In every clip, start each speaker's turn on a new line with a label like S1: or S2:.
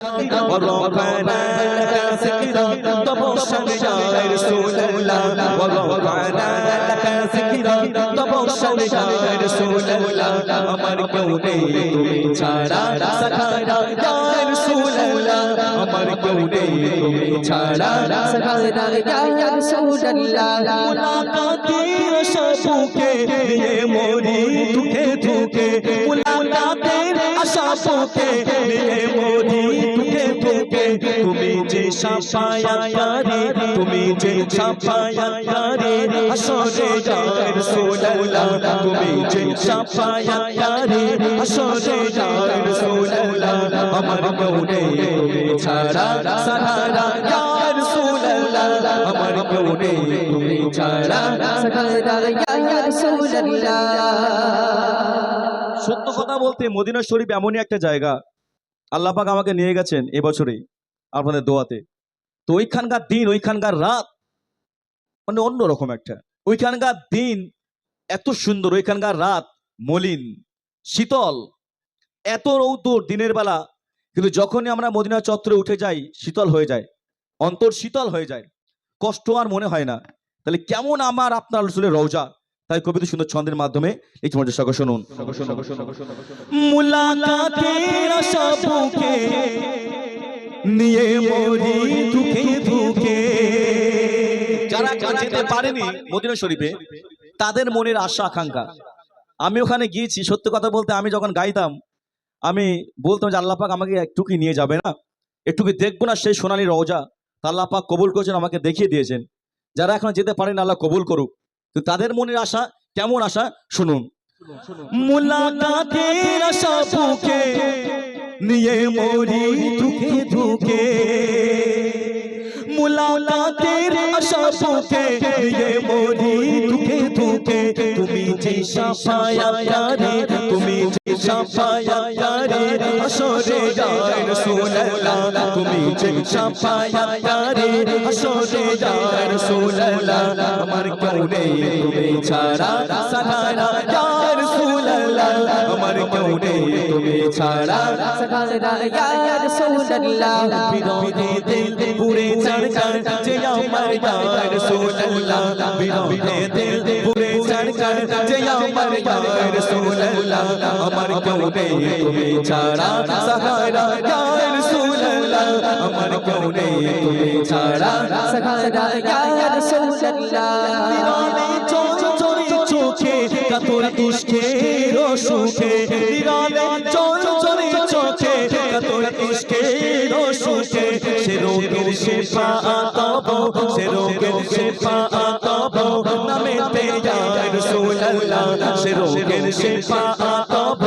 S1: ورفعنا لك ذكرك تبشر يا رسول الله ورفعنا لك ذكرك تبشر يا رسول الله আমার কেউ নেই তুমি ছাড়া সাখারা ইয়া রাসূলুল্লাহ আমার কেউ নেই তুমি ছাড়া সাখারা ইয়া রাসূলুল্লাহ মুলাকাতের আশাকে নিয়ে মরি দুঃখে দুঃখে মুলাকাতের আশাকে নিয়ে মরি দুঃখে দুঃখে তুমি যে শাফায়াতকারী তুমি যে শাফায়াতকারী হাসরে ইয়া রাসূলুল্লাহ তুমি যে শাফায়াতকারী হাসরে ইয়া রাসূলুল্লাহ আমার কেউ নেই তুমি ছাড়া সাহারা ইয়া রাসূলুল্লাহ আমার কেউ নেই তুমি ছাড়া সাহারা ইয়া রাসূলুল্লাহ। সত্য কথা বলতে মদিনা শরীফ এমনই একটা জায়গা, আল্লাহ পাক আমাকে নিয়ে গেছেন এবছরেই আপনাদের দোয়াতে। তো ওইখানকার দিন ওইখানকার রাত মানে অন্যরকম একটা, ওইখানকার দিন এত সুন্দর, ওইখানকার রাত মলিন শীতল, এত রৌদ্র দিনের বেলা, কিন্তু যখনই আমরা মদিনা চত্বরে উঠে যাই শীতল হয়ে যায়, অন্তর শীতল হয়ে যায়, কষ্ট আর মনে হয় না। তাহলে কেমন আমার আপনার রাসূলের রওজা, তাই কবিতা সুন্দর ছন্দের মাধ্যমে এই মধ্যে সকল শুনুন। মুলাকাতের আশা বুকে নিয়ে মরি দুঃখে দুঃখে। যারা যেতে পারেনি মদিনা শরীফে তাদের মনের আশা আকাঙ্ক্ষা, আমি ওখানে গিয়েছি। সত্য কথা বলতে আমি যখন গাইতাম আমি বলতাম যে আল্লাহ পাক আমাকে একটুকি নিয়ে যাবে না, একটুকি দেখবো না সেই সোনালী রওজা। তা আল্লাহ পাক কবুল করেছেন, আমাকে দেখিয়ে দিয়েছেন। যারা এখন যেতে পারেন আল্লাহ কবুল করুক, তো তাদের মনের আশা কেমন আশা শুনুন। মুলাকাতের আশা বুকে নিয়ে মরি দুঃখে দুঃখে, মুলাকাতের আশা বুকে নিয়ে মরি দুঃখে দুঃখে। তুমি যে শাফায়াতকারী তুমি যে শাফায়াতকারী হাসরে ইয়া রাসূলুল্লাহ তুমি যে শাফায়াতকারী হাসরে ইয়া রাসূলুল্লাহ আমার কেউ নেই তুমি ছাড়া সাহারা ইয়া রাসূলুল্লাহ আমার কেউ নেই তুমি ছাড়া সাহারা ইয়া রাসূলুল্লাহ। বিরোধী দিল পুরে চড়কর যে আমার ইয়া রাসূলুল্লাহ বিরোধী দিল পুরে চড়কর যে আমার ইয়া রাসূলুল্লাহ আমার কেউ নেই তুমি ছাড়া সাহারা ইয়া রাসূলুল্লাহ আমার কেউ নেই তুমি ছাড়া সাহারা ইয়া রাসূলুল্লাহ। নিরালে চঞ্চল চোখে কাতর ইশকের সুখে, নিরালে চঞ্চল চোখে কাতর ইশকের সুখে, সে রোগের শিফা তব সে রোগের শিফা তব নামেতে ইয়া রাসূলুল্লাহ সে রোগের শিফা তব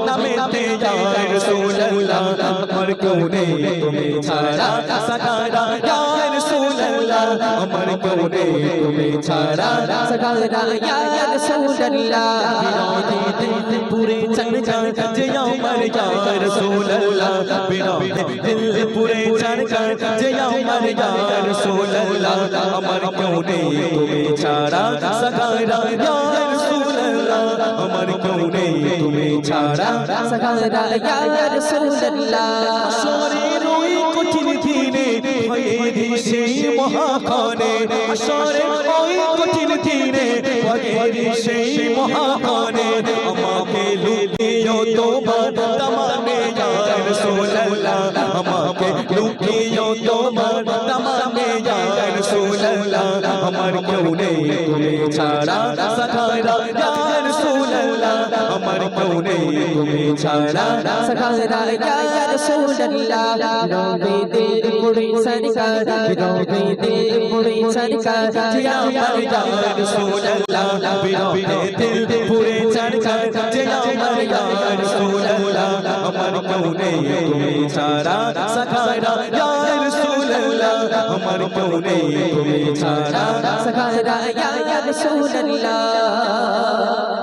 S1: নামেতে ইয়া রাসূলুল্লাহ আমার কেউ নেই তুমি ছাড়া সাহারা ইয়া রাসূলুল্লাহ আমার কেউ নেই তুমি ছাড়া সাহারা ইয়া রাসূলুল্লাহ। বিরোধী দিল পুরে চড়কর যে আমার ইয়া রাসূলুল্লাহ বিরোধী দিল পুরে চড়কর যে আমার ইয়া রাসূলুল্লাহ আমার কেউ নেই তুমি ছাড়া সাহারা ইয়া রাসূলুল্লাহ আমার কেউ নেই তুমি ছাড়া সাহারা ইয়া রাসূলুল্লাহ। হাসরের ওই কঠিন দিনে ভয়ের সেই মহাক্ষণে, হাসরের ওই কঠিন দিনে ভয়ের সেই মহাক্ষণে আমাকে লুকিও তোমার দামানে ইয়া রাসূলুল্লাহ আমাকে লুকিও তোমার দামানে ইয়া রাসূলুল্লাহ আমার কেউ নেই তুমি ছাড়া সাহারা ইয়া রাসূলুল্লাহ আমার কেউ নেই তুমি ছাড়া সাহারা ইয়া রাসূলুল্লাহ। বিরোধী দিল পুরে চড়কর বিরোধী দিল পুরে চড়কর যে আমার ইয়া রাসূলুল্লাহ বিরোধী দিল পুরে চড়কর যে আমার ইয়া রাসূলুল্লাহ আমার কেউ নেই তুমি ছাড়া সাহারা ইয়া রাসূলুল্লাহ আমার কেউ নেই তুমি ছাড়া সাহারা ইয়া রাসূলুল্লাহ।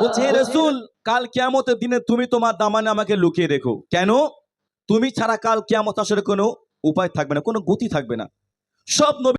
S1: বলছে রাসূল কাল কিয়ামতের দিনে তুমি তোমার দামানে আমাকে লুকিয়ে রেখো, কেন? তুমি ছাড়া কাল কিয়ামত আসলে কোনো উপায় থাকবে না, কোনো গতি থাকবে না। সব নবী